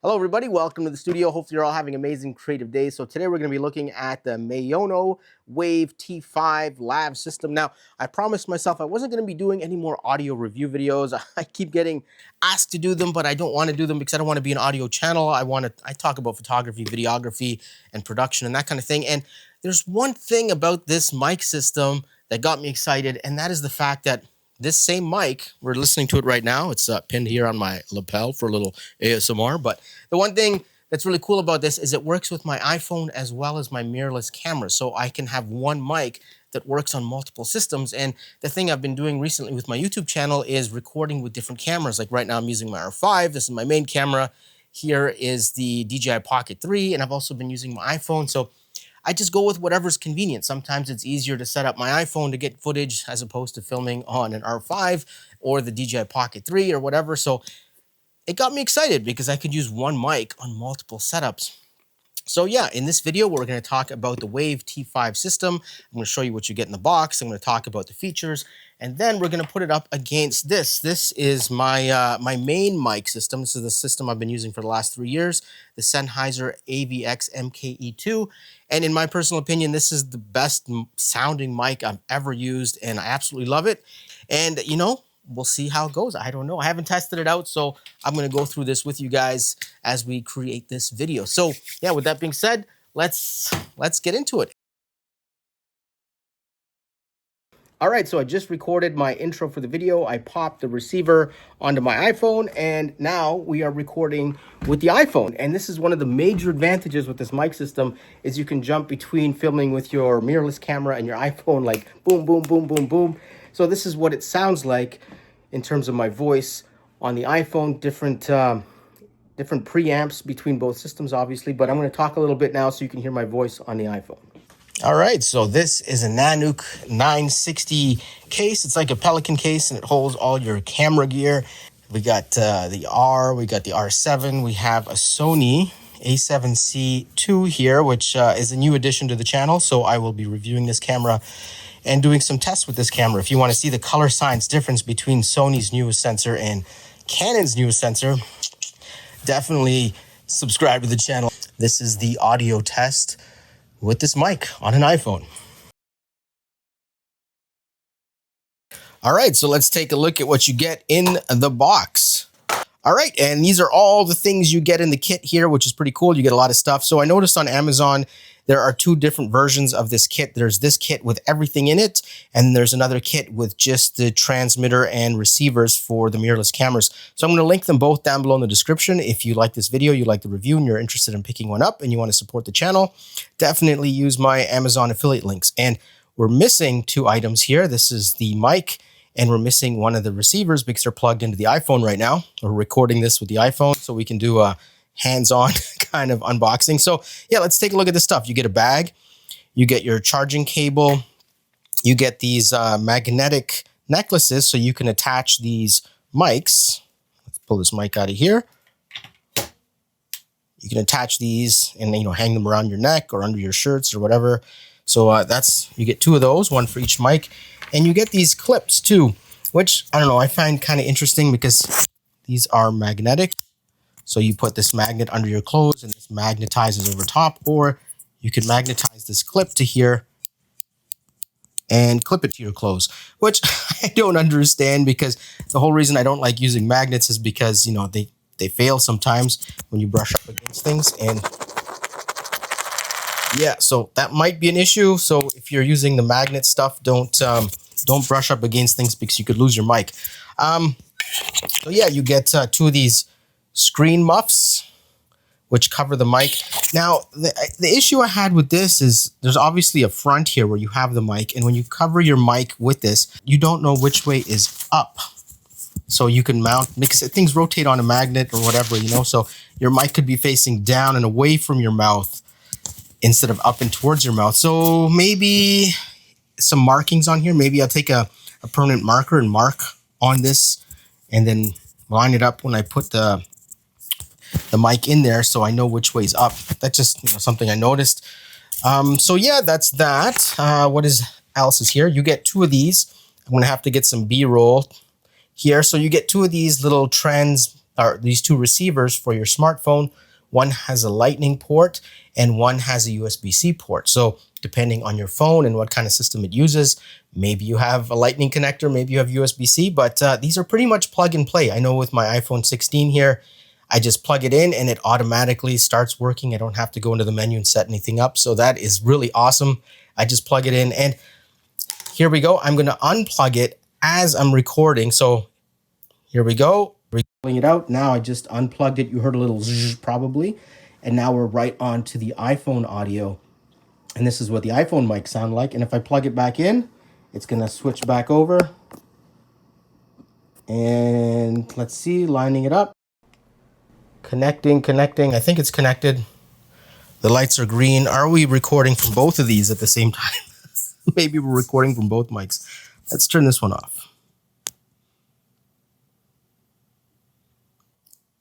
Hello everybody, welcome to the studio. Hopefully you're all having amazing creative days. So today we're going to be looking at the Maono Wave T5 lav system. Now, I promised myself I wasn't going to be doing any more audio review videos. I keep getting asked to do them, but I don't want to do them because I don't want to be an audio channel. I talk about photography, videography, and production and that kind of thing. And there's one thing about this mic system that got me excited, and that is the fact that this same mic, we're listening to it right now. It's pinned here on my lapel for a little ASMR. But the one thing that's really cool about this is it works with my iPhone as well as my mirrorless camera. So I can have one mic that works on multiple systems. And the thing I've been doing recently with my YouTube channel is recording with different cameras. Like right now I'm using my R5. This is my main camera. Here is the DJI Pocket 3. And I've also been using my iPhone. So I just go with whatever's convenient. Sometimes it's easier to set up my iPhone to get footage as opposed to filming on an R5 or the DJI Pocket 3 or whatever. So it got me excited because I could use one mic on multiple setups. So yeah, in this video, we're going to talk about the Wave T5 system. I'm going to show you what you get in the box. I'm going to talk about the features, and then we're going to put it up against this. This is my my main mic system. This is the system I've been using for the last 3 years, the Sennheiser AVX MKE2. And in my personal opinion, this is the best sounding mic I've ever used, and I absolutely love it. And you know, we'll see how it goes. I don't know. I haven't tested it out, so I'm going to go through this with you guys as we create this video. So yeah, with that being said, let's get into it. All right, so I just recorded my intro for the video. I popped the receiver onto my iPhone, and now we are recording with the iPhone. And this is one of the major advantages with this mic system is you can jump between filming with your mirrorless camera and your iPhone, like boom, boom, boom, boom, boom. So this is what it sounds like in terms of my voice on the iPhone, different preamps between both systems, obviously, but I'm going to talk a little bit now so you can hear my voice on the iPhone. All right, so this is a Nanook 960 case. It's like a Pelican case, and it holds all your camera gear. We got the R, we got the R7, we have a Sony A7C II here, which is a new addition to the channel, so I will be reviewing this camera and doing some tests with this camera. If you want to see the color science difference between Sony's newest sensor and Canon's newest sensor, definitely subscribe to the channel. This is the audio test with this mic on an iPhone. All right, so let's take a look at what you get in the box. All right, and these are all the things you get in the kit here, which is pretty cool. You get a lot of stuff. So I noticed on Amazon, there are two different versions of this kit. There's this kit with everything in it, and there's another kit with just the transmitter and receivers for the mirrorless cameras. So I'm going to link them both down below in the description. If you like this video, you like the review, and you're interested in picking one up, and you want to support the channel, definitely use my Amazon affiliate links. And we're missing two items here. This is the mic, and we're missing one of the receivers because they're plugged into the iPhone right now. We're recording this with the iPhone, so we can do a hands-on kind of unboxing. So yeah, let's take a look at this stuff. You get a bag, you get your charging cable, you get these magnetic necklaces so you can attach these mics. Let's pull this mic out of here. You can attach these and, you know, hang them around your neck or under your shirts or whatever. So you get two of those, one for each mic. And you get these clips too, which I don't know, I find kind of interesting because these are magnetic. So you put this magnet under your clothes and this magnetizes over top, or you could magnetize this clip to here and clip it to your clothes, which I don't understand because the whole reason I don't like using magnets is because, you know, they fail sometimes when you brush up against things. And yeah, so that might be an issue. So if you're using the magnet stuff, don't brush up against things because you could lose your mic. So yeah, you get two of these screen muffs, which cover the mic. Now, the issue I had with this is there's obviously a front here where you have the mic, and when you cover your mic with this, you don't know which way is up. So you can mount, because things rotate on a magnet or whatever, you know, so your mic could be facing down and away from your mouth instead of up and towards your mouth. So maybe some markings on here. Maybe I'll take a permanent marker and mark on this and then line it up when I put the mic in there so I know which way's up. That's just, you know, something I noticed. So yeah, that's that. What else is here? You get two of these. I'm going to have to get some B-roll here. So you get two of these little or these two receivers for your smartphone. One has a Lightning port and one has a USB-C port. So depending on your phone and what kind of system it uses, maybe you have a Lightning connector, maybe you have USB-C, but these are pretty much plug and play. I know with my iPhone 16 here, I just plug it in and it automatically starts working. I don't have to go into the menu and set anything up. So that is really awesome. I just plug it in and here we go. I'm going to unplug it as I'm recording. So here we go. Pulling it out. Now I just unplugged it. You heard a little zzz probably. And now we're right on to the iPhone audio. And this is what the iPhone mic sound like. And if I plug it back in, it's going to switch back over. And let's see, lining it up. Connecting. I think it's connected. The lights are green. Are we recording from both of these at the same time? Maybe we're recording from both mics. Let's turn this one off.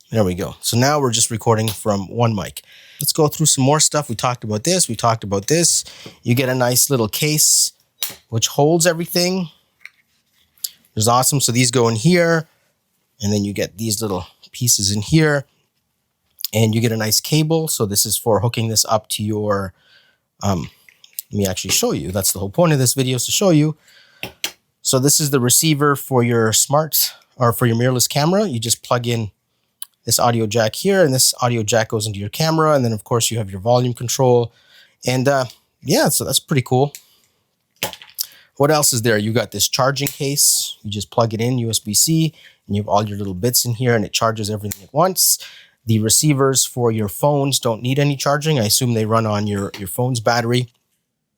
There we go. So now we're just recording from one mic. Let's go through some more stuff. We talked about this. We talked about this. You get a nice little case which holds everything. It's awesome. So these go in here, and then you get these little pieces in here, and you get a nice cable. So this is for hooking this up to your, let me actually show you. That's the whole point of this video, is to show you. So this is the receiver for your smart or for your mirrorless camera. You just plug in this audio jack here, and this audio jack goes into your camera. And then of course you have your volume control. And yeah, so that's pretty cool. What else is there? You got this charging case. You just plug it in USB-C and you have all your little bits in here and it charges everything at once. The receivers for your phones don't need any charging. I assume they run on your phone's battery.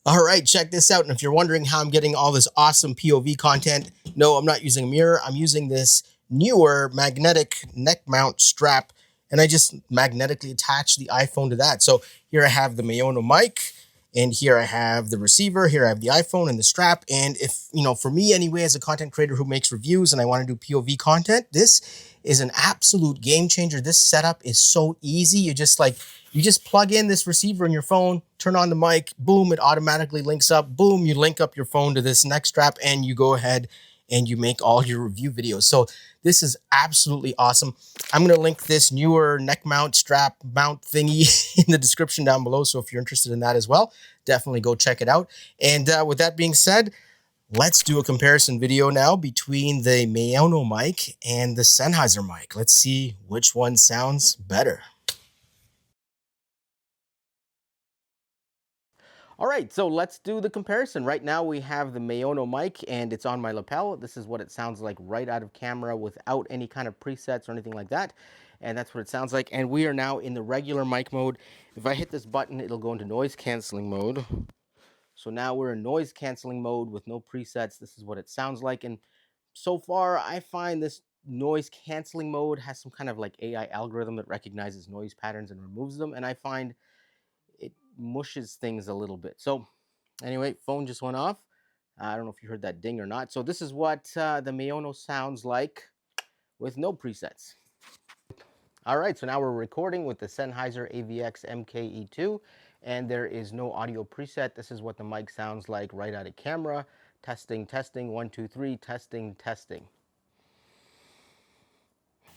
All right, check this out. And if you're wondering how I'm getting all this awesome POV content, no, I'm not using a mirror. I'm using this newer magnetic neck mount strap, and I just magnetically attach the iPhone to that. So here I have the Maono mic, and here I have the receiver. Here I have the iPhone and the strap. And if, you know, for me anyway, as a content creator who makes reviews and I want to do POV content, this is an absolute game changer. This setup is so easy. You just plug in this receiver in your phone, turn on the mic, boom, it automatically links up. Boom, you link up your phone to this neck strap and you go ahead and you make all your review videos. So this is absolutely awesome. I'm going to link this newer neck mount strap mount thingy in the description down below. So if you're interested in that as well, definitely go check it out. And with that being said, let's do a comparison video now between the Maono mic and the Sennheiser mic. Let's see which one sounds better. All right, so let's do the comparison. Right now we have the Maono mic and it's on my lapel. This is what it sounds like right out of camera without any kind of presets or anything like that. And that's what it sounds like. And we are now in the regular mic mode. If I hit this button, it'll go into noise canceling mode. So now we're in noise canceling mode with no presets. This is what it sounds like. And so far, I find this noise canceling mode has some kind of like AI algorithm that recognizes noise patterns and removes them. And I find it mushes things a little bit. So anyway, phone just went off. I don't know if you heard that ding or not. So this is what the Maono sounds like with no presets. All right, so now we're recording with the Sennheiser AVX MKE2, and there is no audio preset. This is what the mic sounds like right out of camera. Testing, 1, 2, 3, testing.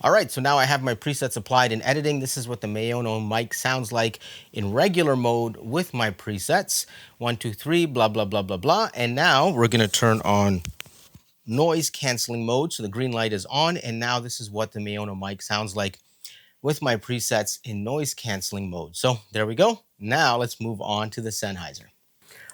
All right, so now I have my presets applied in editing. This is what the Maono mic sounds like in regular mode with my presets. 1, 2, 3, blah, blah, blah, blah, blah. And now we're gonna turn on noise canceling mode. So the green light is on. And now this is what the Maono mic sounds like with my presets in noise canceling mode. So there we go. Now let's move on to the Sennheiser.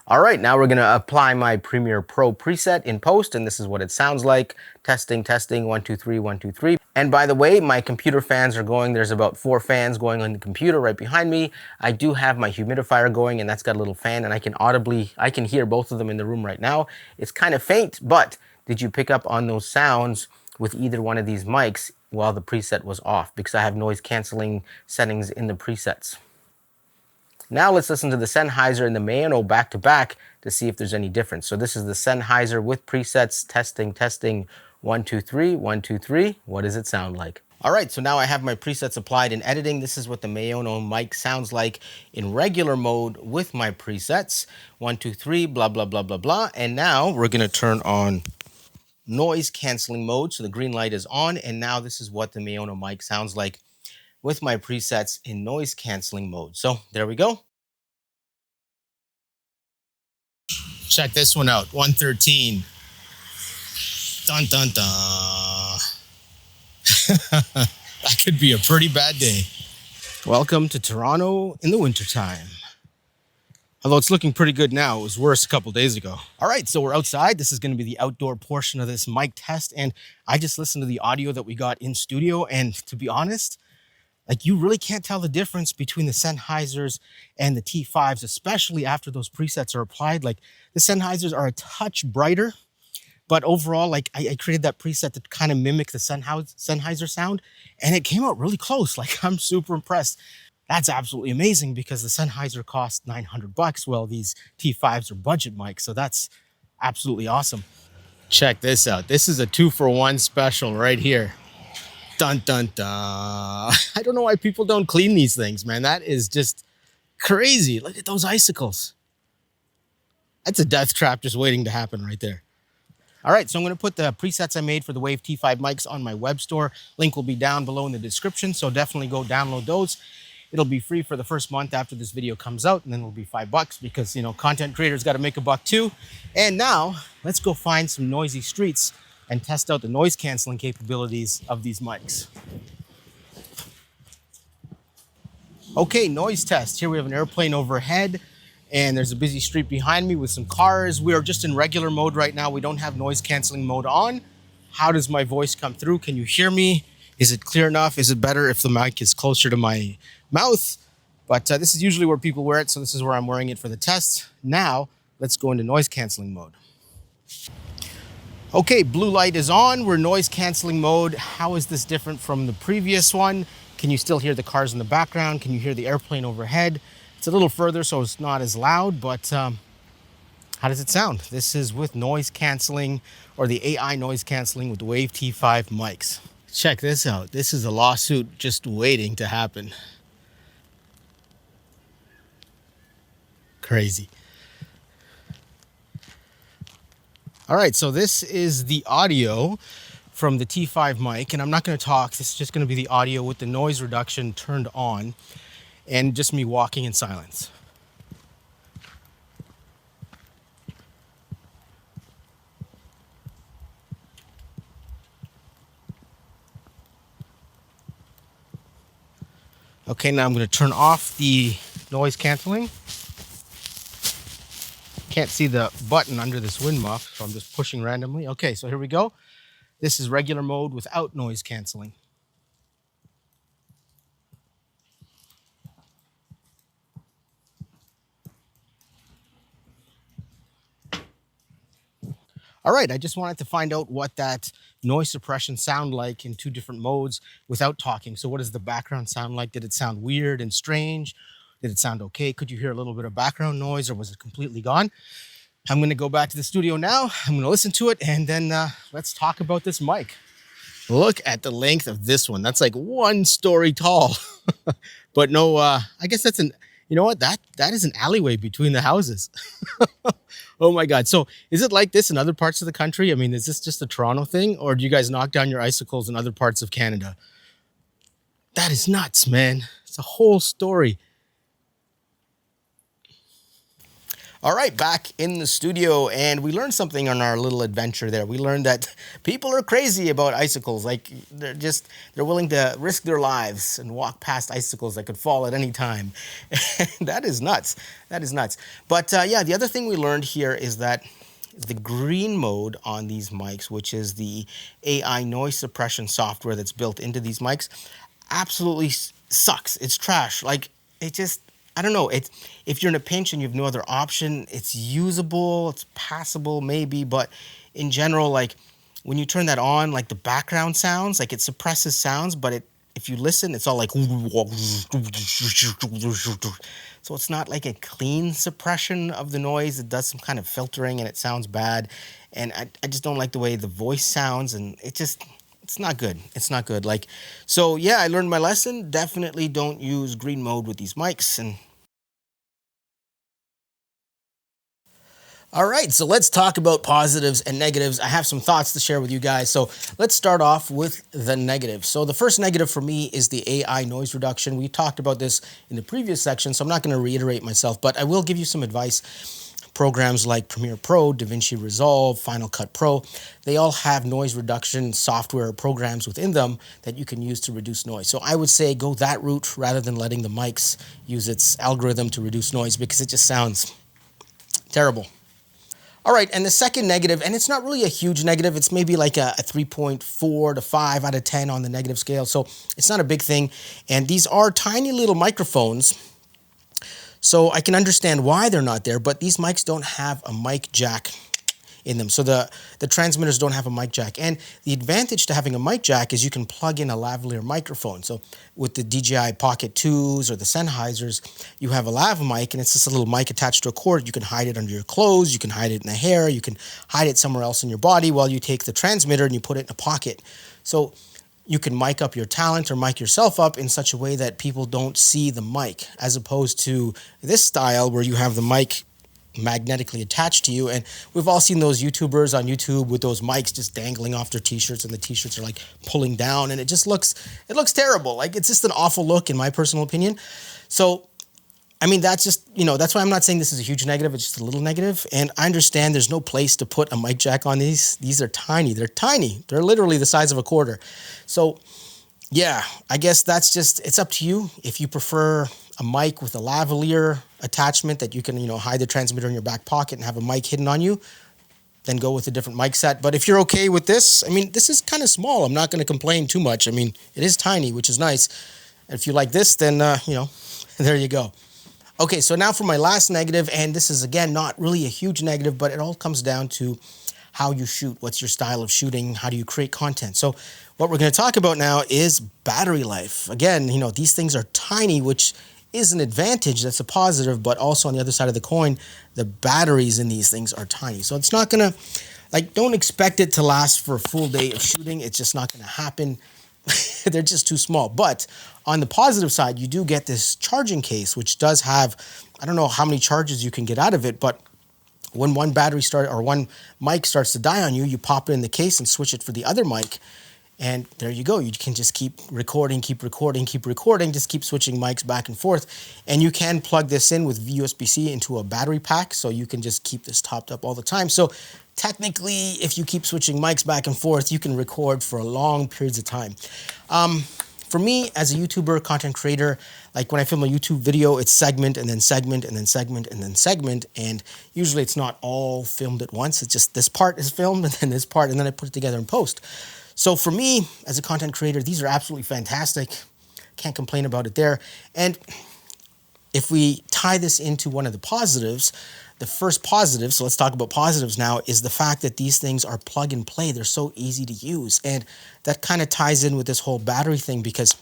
All right, now we're gonna apply my Premiere Pro preset in post, and this is what it sounds like. Testing, 1, 2, 3, 1, 2, 3. And by the way, my computer fans are going. There's about 4 fans going on the computer right behind me. I do have my humidifier going, and that's got a little fan, and I can hear both of them in the room right now. It's kind of faint, but did you pick up on those sounds with either one of these mics while the preset was off? Because I have noise canceling settings in the presets. Now let's listen to the Sennheiser and the Maono back to back to see if there's any difference. So this is the Sennheiser with presets, testing, 1, 2, 3, 1, 2, 3. What does it sound like? All right, so now I have my presets applied in editing. This is what the Maono mic sounds like in regular mode with my presets. 1, 2, 3, blah, blah, blah, blah, blah. And now we're gonna turn on noise canceling mode. So the green light is on, and now this is what the Maono mic sounds like with my presets in noise canceling mode. So there we go. Check this one out, 113. Dun, dun, dun. That could be a pretty bad day. Welcome to Toronto in the wintertime. Although it's looking pretty good now. It was worse a couple days ago. All right, so we're outside. This is going to be the outdoor portion of this mic test. And I just listened to the audio that we got in studio. And to be honest, like, you really can't tell the difference between the Sennheisers and the T5s, especially after those presets are applied. Like, the Sennheisers are a touch brighter, but overall, like, I created that preset to kind of mimic the Sennheiser sound, and it came out really close. Like, I'm super impressed. That's absolutely amazing because the Sennheiser cost $900. Well, these T5s are budget mics, so that's absolutely awesome. Check this out. This is a 2-for-1 special right here. Dun, dun, dun. I don't know why people don't clean these things, man. That is just crazy. Look at those icicles. That's a death trap just waiting to happen right there. All right, so I'm going to put the presets I made for the Wave T5 mics on my web store. Link will be down below in the description, so definitely go download those. It'll be free for the first month after this video comes out, and then it'll be $5 because, you know, content creators got to make a buck too. And now let's go find some noisy streets and test out the noise canceling capabilities of these mics. Okay, noise test. Here we have an airplane overhead, and there's a busy street behind me with some cars. We are just in regular mode right now. We don't have noise canceling mode on. How does my voice come through? Can you hear me? Is it clear enough? Is it better if the mic is closer to my mouth? But this is usually where people wear it, so this is where I'm wearing it for the test. Now, let's go into noise canceling mode. Okay, blue light is on. We're noise canceling mode. How is this different from the previous one? Can you still hear the cars in the background? Can you hear the airplane overhead? It's a little further, so it's not as loud, but how does it sound? This is with noise canceling, or the AI noise canceling with the Wave T5 mics. Check this out. This is a lawsuit just waiting to happen. Crazy. All right, so this is the audio from the T5 mic, and I'm not going to talk. This is just going to be the audio with the noise reduction turned on and just me walking in silence. Okay, now I'm going to turn off the noise canceling. Can't see the button under this wind muff, so I'm just pushing randomly. Okay, so here we go. This is regular mode without noise canceling. All right, I just wanted to find out what that noise suppression sound like in two different modes without talking. So what does the background sound like? Did it sound weird and strange? Did it sound okay? Could you hear a little bit of background noise, or was it completely gone? I'm going to go back to the studio now. I'm going to listen to it, and then let's talk about this mic. Look at the length of this one. That's like 1 story tall. But no, I guess that's an, you know what? That is an alleyway between the houses. Oh my God. So is it like this in other parts of the country? I mean, is this just a Toronto thing, or do you guys knock down your icicles in other parts of Canada? That is nuts, man. It's a whole story. All right, back in the studio, and we learned something on our little adventure there. We learned that people are crazy about icicles. Like, they're willing to risk their lives and walk past icicles that could fall at any time. That is nuts. That is nuts. But yeah, the other thing we learned here is that the green mode on these mics, which is the AI noise suppression software that's built into these mics, absolutely sucks. It's trash. Like, it just, I don't know. If you're in a pinch and you have no other option, it's usable, it's passable maybe, but in general, like, when you turn that on, like, the background sounds, like, it suppresses sounds, but if you listen, it's all like, so it's not like a clean suppression of the noise. It does some kind of filtering and it sounds bad, and I just don't like the way the voice sounds, and it's not good. It's not good. Like, so yeah, I learned my lesson. Definitely don't use green mode with these mics. And All right, so let's talk about positives and negatives. I have some thoughts to share with you guys. So let's start off with the negative. So the first negative for me is the AI noise reduction. We talked about this in the previous section, so I'm not going to reiterate myself, but I will give you some advice. Programs like Premiere Pro, DaVinci Resolve, Final Cut Pro, they all have noise reduction software programs within them that you can use to reduce noise. So I would say go that route rather than letting the mics use its algorithm to reduce noise, because it just sounds terrible. All right, and the second negative, and it's not really a huge negative, it's maybe like a 3.4 to 5 out of 10 on the negative scale, so it's not a big thing. And these are tiny little microphones, so I can understand why they're not there, but these mics don't have a mic jack in them. So the transmitters don't have a mic jack. And the advantage to having a mic jack is you can plug in a lavalier microphone. So with the DJI Pocket 2s or the Sennheisers, you have a lav mic, and it's just a little mic attached to a cord. You can hide it under your clothes, you can hide it in the hair, you can hide it somewhere else in your body while you take the transmitter and you put it in a pocket. So you can mic up your talent or mic yourself up in such a way that people don't see the mic, as opposed to this style where you have the mic magnetically attached to you. And we've all seen those YouTubers on YouTube with those mics just dangling off their t-shirts, and the t-shirts are like pulling down, and it looks terrible. Like, it's just an awful look in my personal opinion. So I mean, that's just, that's why I'm not saying this is a huge negative. It's just a little negative. And I understand there's no place to put a mic jack on these. These are tiny. They're tiny. They're literally the size of a quarter. So yeah, I guess that's just, it's up to you. If you prefer a mic with a lavalier attachment that you can, hide the transmitter in your back pocket and have a mic hidden on you, then go with a different mic set. But if you're okay with this, I mean, this is kind of small. I'm not going to complain too much. I mean, it is tiny, which is nice. And if you like this, then, there you go. Okay, so now for my last negative, and this is, again, not really a huge negative, but it all comes down to how you shoot. What's your style of shooting? How do you create content? So what we're going to talk about now is battery life. Again, these things are tiny, which is an advantage. That's a positive, but also on the other side of the coin, the batteries in these things are tiny. So it's not going to, don't expect it to last for a full day of shooting. It's just not going to happen. They're just too small. But on the positive side, you do get this charging case, which does have, I don't know how many charges you can get out of it, but when one one mic starts to die on you, you pop it in the case and switch it for the other mic. And there you go. You can just keep recording, just keep switching mics back and forth. And you can plug this in with USB-C into a battery pack, so you can just keep this topped up all the time. So technically, if you keep switching mics back and forth, you can record for long periods of time. For me, as a YouTuber, content creator, like when I film a YouTube video, it's segment and then segment and then segment and then segment. And usually it's not all filmed at once. It's just this part is filmed and then this part, and then I put it together in post. So for me, as a content creator, these are absolutely fantastic. Can't complain about it there. And if we tie this into one of the positives, the first positive, so let's talk about positives now, is the fact that these things are plug and play. They're so easy to use. And that kind of ties in with this whole battery thing, because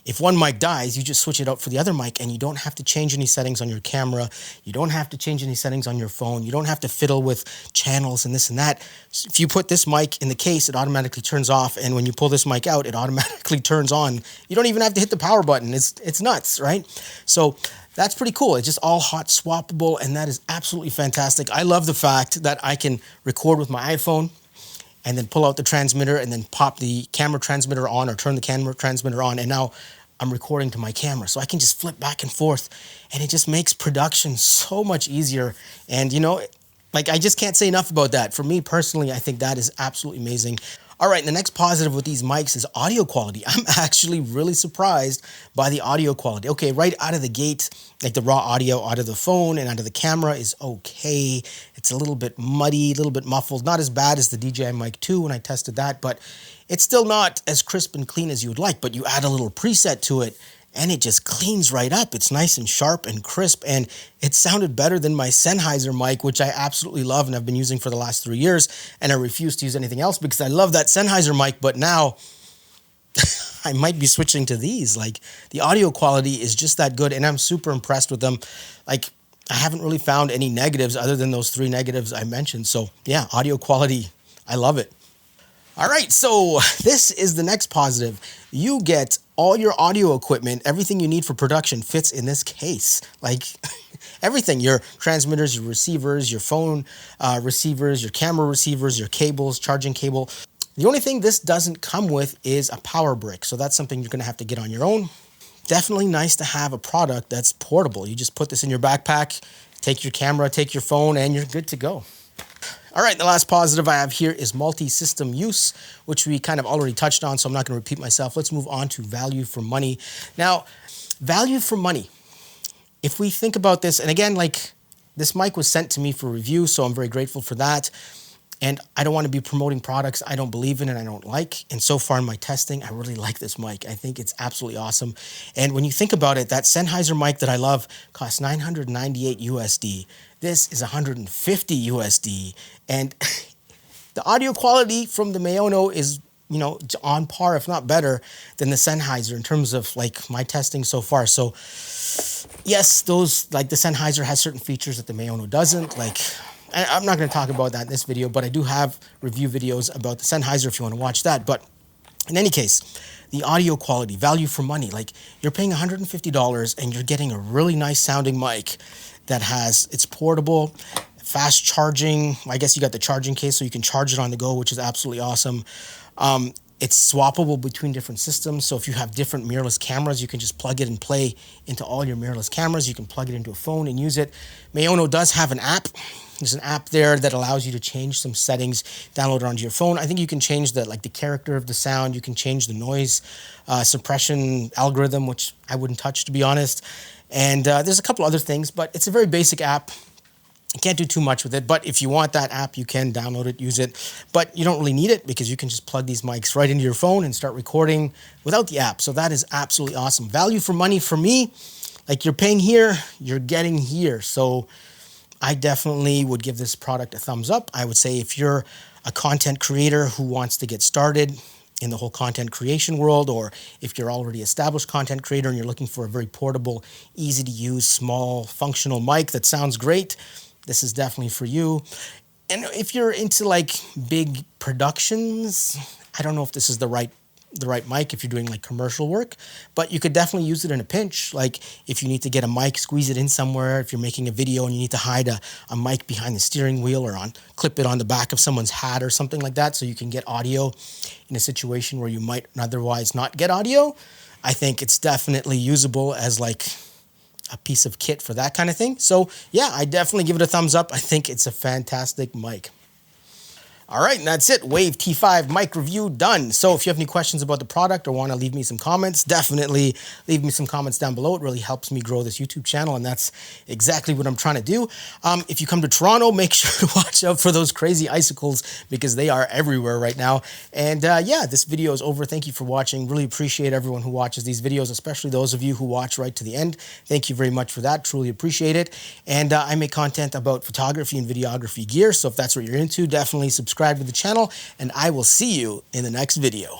if one mic dies, you just switch it out for the other mic, and you don't have to change any settings on your camera. You don't have to change any settings on your phone. You don't have to fiddle with channels and this and that. So if you put this mic in the case, it automatically turns off. And when you pull this mic out, it automatically turns on. You don't even have to hit the power button. It's nuts, right? So that's pretty cool. It's just all hot swappable, and that is absolutely fantastic. I love the fact that I can record with my iPhone and then pull out the transmitter and then pop the camera transmitter on or turn the camera transmitter on, and now I'm recording to my camera. So I can just flip back and forth, and it just makes production so much easier. And I just can't say enough about that. For me personally, I think that is absolutely amazing. All right, and the next positive with these mics is audio quality. I'm actually really surprised by the audio quality. Okay, right out of the gate, like the raw audio out of the phone and out of the camera is okay. It's a little bit muddy, a little bit muffled. Not as bad as the DJI Mic 2 when I tested that, but it's still not as crisp and clean as you would like. But you add a little preset to it, and it just cleans right up. It's nice and sharp and crisp, and it sounded better than my Sennheiser mic, which I absolutely love and I've been using for the last 3 years, and I refuse to use anything else because I love that Sennheiser mic. But now I might be switching to these. Like, the audio quality is just that good, and I'm super impressed with them. Like, I haven't really found any negatives other than those 3 negatives I mentioned. So yeah, audio quality, I love it. All right, so this is the next positive. You get all your audio equipment, everything you need for production fits in this case. Like everything, your transmitters, your receivers, your phone receivers, your camera receivers, your cables, charging cable. The only thing this doesn't come with is a power brick. So that's something you're gonna have to get on your own. Definitely nice to have a product that's portable. You just put this in your backpack, take your camera, take your phone, and you're good to go. All right, the last positive I have here is multi-system use, which we kind of already touched on, so I'm not gonna repeat myself. Let's move on to value for money. Now, value for money. If we think about this, and again, like this mic was sent to me for review, so I'm very grateful for that. And I don't want to be promoting products I don't believe in and I don't like. And so far in my testing, I really like this mic. I think it's absolutely awesome. And when you think about it, that Sennheiser mic that I love costs 998 USD. This is 150 USD. And the audio quality from the Maono is, you know, on par, if not better, than the Sennheiser in terms of like my testing so far. So yes, those, like the Sennheiser has certain features that the Maono doesn't. Like, I'm not going to talk about that in this video, but I do have review videos about the Sennheiser if you want to watch that. But in any case, the audio quality, value for money, like you're paying $150 and you're getting a really nice sounding mic that has, it's portable, fast charging. I guess you got the charging case so you can charge it on the go, which is absolutely awesome. It's swappable between different systems. So if you have different mirrorless cameras, you can just plug it and play into all your mirrorless cameras. You can plug it into a phone and use it. Maono does have an app. There's an app there that allows you to change some settings, download it onto your phone. I think you can change the character of the sound. You can change the noise suppression algorithm, which I wouldn't touch, to be honest. And there's a couple other things, but it's a very basic app. You can't do too much with it, but if you want that app, you can download it, use it, but you don't really need it because you can just plug these mics right into your phone and start recording without the app. So that is absolutely awesome. Value for money for me, like you're paying here, you're getting here. So I definitely would give this product a thumbs up. I would say if you're a content creator who wants to get started in the whole content creation world, or if you're already established content creator and you're looking for a very portable, easy to use, small, functional mic that sounds great, this is definitely for you. And if you're into like big productions, I don't know if this is the right mic if you're doing like commercial work, but you could definitely use it in a pinch. Like if you need to get a mic, squeeze it in somewhere. If you're making a video and you need to hide a mic behind the steering wheel or clip it on the back of someone's hat or something like that, so you can get audio in a situation where you might otherwise not get audio, I think it's definitely usable as like a piece of kit for that kind of thing. So yeah, I definitely give it a thumbs up. I think it's a fantastic mic. All right, and that's it. Wave T5 mic review done. So if you have any questions about the product or want to leave me some comments, definitely leave me some comments down below. It really helps me grow this YouTube channel, and that's exactly what I'm trying to do. If you come to Toronto, make sure to watch out for those crazy icicles because they are everywhere right now. And yeah, this video is over. Thank you for watching. Really appreciate everyone who watches these videos, especially those of you who watch right to the end. Thank you very much for that. Truly appreciate it. And I make content about photography and videography gear, so if that's what you're into, definitely subscribe to the channel, and I will see you in the next video.